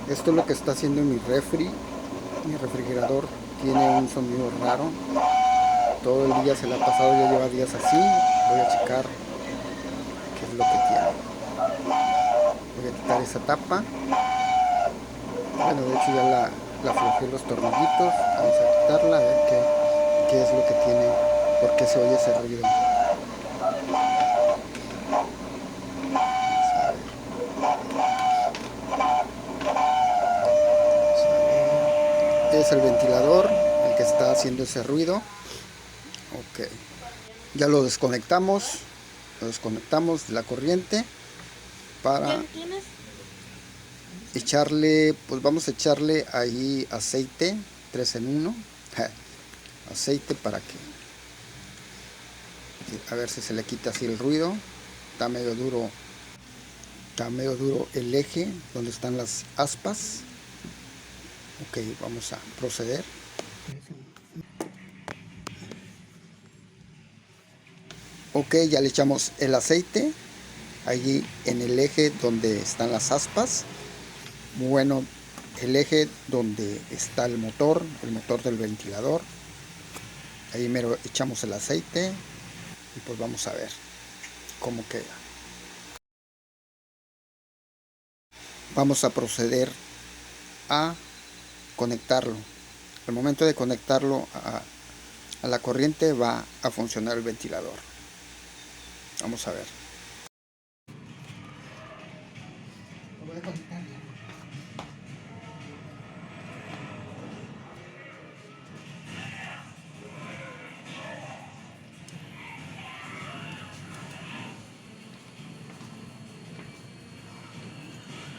Esto es lo que está haciendo mi refri. Mi refrigerador tiene un sonido raro. Todo el día se le ha pasado, ya lleva días así. Voy a checar qué es lo que tiene. Voy a quitar esa tapa. Bueno, de hecho ya la aflojé los tornillitos. Vamos a quitarla a ver qué es lo que tiene. ¿Por qué se oye ese ruido? Vamos a ver. Es el ventilador el que está haciendo ese ruido. Ok. Ya lo desconectamos de la corriente para echarle, pues vamos a echarle ahí aceite 3 en 1. Aceite para que, a ver si se le quita así el ruido. Está medio duro el eje donde están las aspas. Ok, vamos a proceder. Ok, ya le echamos el aceite allí en el eje donde están las aspas. Bueno, el eje donde está el motor del ventilador. Ahí mero echamos el aceite y pues vamos a ver cómo queda. Vamos a proceder a conectarlo. Al momento de conectarlo a la corriente va a funcionar el ventilador. Vamos a ver. Lo voy a conectar.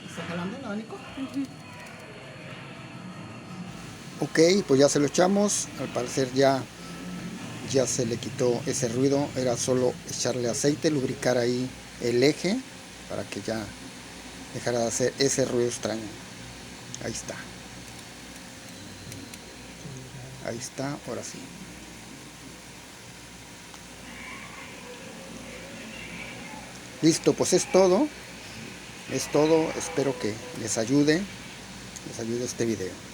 ¿Está jalando el abanico? Ok, pues ya se lo echamos. Al parecer ya se le quitó ese ruido. Era solo echarle aceite, lubricar ahí el eje para que ya dejara de hacer ese ruido extraño. Ahí está. Ahí está, ahora sí. Listo, pues es todo. Es todo. Espero que les ayude este video.